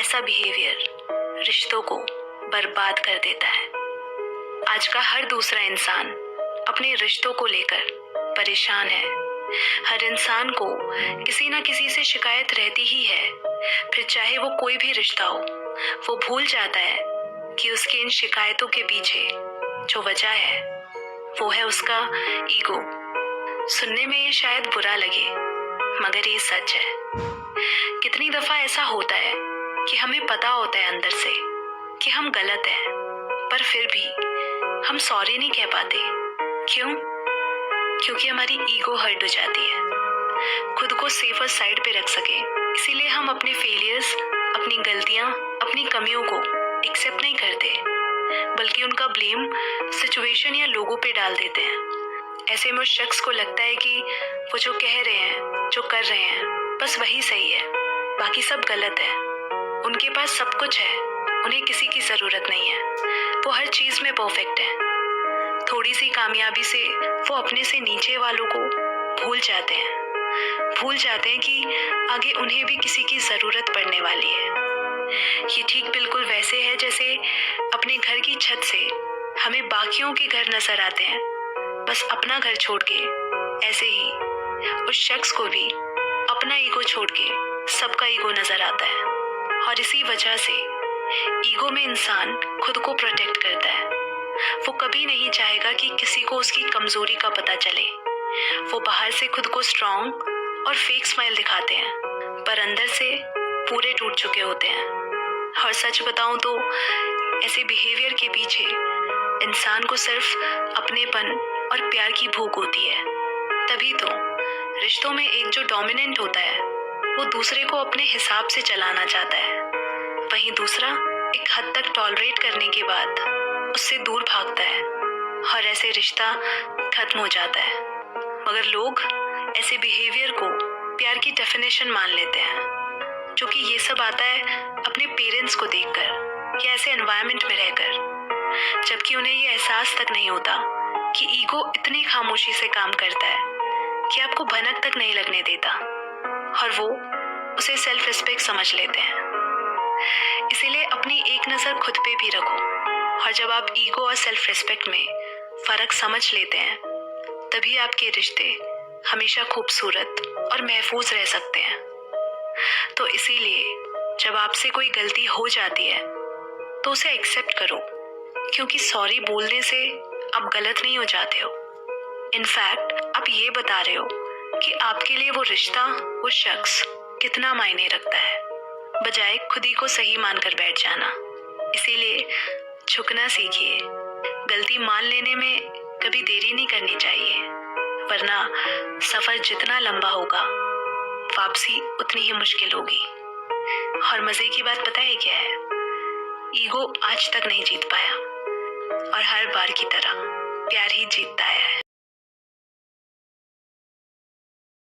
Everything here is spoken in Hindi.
ऐसा बिहेवियर रिश्तों को बर्बाद कर देता है। आज का हर दूसरा इंसान अपने रिश्तों को लेकर परेशान है। हर इंसान को किसी न किसी से शिकायत रहती ही है। फिर चाहे वो कोई भी रिश्ता हो, वो भूल जाता है कि उसकी इन शिकायतों के पीछे जो वजह है वो है उसका ईगो। सुनने में ये शायद बुरा लगे, मगर ये सच है। कितनी दफा ऐसा होता है कि हमें पता होता है अंदर से कि हम गलत हैं, पर फिर भी हम सॉरी नहीं कह पाते। क्यों? क्योंकि हमारी ईगो हर्ट हो जाती है। खुद को सेफर साइड पे रख सके, इसीलिए हम अपने फेलियर्स, अपनी गलतियां, अपनी कमियों को एक्सेप्ट नहीं करते, बल्कि उनका ब्लेम सिचुएशन या लोगों पे डाल देते हैं। ऐसे में उस शख्स को लगता है कि वो जो कह रहे हैं, जो कर रहे हैं, बस वही सही है, बाकी सब गलत है। उनके पास सब कुछ है, उन्हें किसी की ज़रूरत नहीं है, वो हर चीज़ में परफेक्ट है। थोड़ी सी कामयाबी से वो अपने से नीचे वालों को भूल जाते हैं कि आगे उन्हें भी किसी की ज़रूरत पड़ने वाली है। ये ठीक बिल्कुल वैसे है जैसे अपने घर की छत से हमें बाकियों के घर नजर आते हैं, बस अपना घर छोड़ के। ऐसे ही उस शख्स को भी अपना ईगो छोड़ के सबका ईगो नजर आता है, और इसी वजह से ईगो में इंसान खुद को प्रोटेक्ट करता है। वो कभी नहीं चाहेगा कि किसी को उसकी कमजोरी का पता चले। वो बाहर से खुद को स्ट्रांग और फेक स्माइल दिखाते हैं, पर अंदर से पूरे टूट चुके होते हैं। और सच बताऊं तो ऐसे बिहेवियर के पीछे इंसान को सिर्फ अपनेपन और प्यार की भूख होती है। तभी तो रिश्तों में एक जो डोमिनेंट होता है वो दूसरे को अपने हिसाब से चलाना चाहता है, वहीं दूसरा एक हद तक टॉलरेट करने के बाद उससे दूर भागता है, और ऐसे रिश्ता खत्म हो जाता है। मगर लोग ऐसे बिहेवियर को प्यार की डेफिनेशन मान लेते हैं, जो कि ये सब आता है अपने पेरेंट्स को देखकर या ऐसे एनवायरनमेंट में रहकर, जबकि उन्हें ये एहसास तक नहीं होता कि ईगो इतनी खामोशी से काम करता है कि आपको भनक तक नहीं लगने देता, और वो उसे सेल्फ रिस्पेक्ट समझ लेते हैं। इसीलिए अपनी एक नज़र खुद पे भी रखो, और जब आप ईगो और सेल्फ रिस्पेक्ट में फ़र्क समझ लेते हैं, तभी आपके रिश्ते हमेशा खूबसूरत और महफूज रह सकते हैं। तो इसीलिए जब आपसे कोई गलती हो जाती है तो उसे एक्सेप्ट करो, क्योंकि सॉरी बोलने से आप गलत नहीं हो जाते हो। इनफैक्ट आप ये बता रहे हो कि आपके लिए वो रिश्ता, वो शख्स कितना मायने रखता है, बजाय खुद ही को सही मानकर बैठ जाना। इसीलिए झुकना सीखिए। गलती मान लेने में कभी देरी नहीं करनी चाहिए, वरना सफर जितना लंबा होगा वापसी उतनी ही मुश्किल होगी। और मजे की बात पता है क्या है? ईगो आज तक नहीं जीत पाया, और हर बार की तरह प्यार ही जीतता है।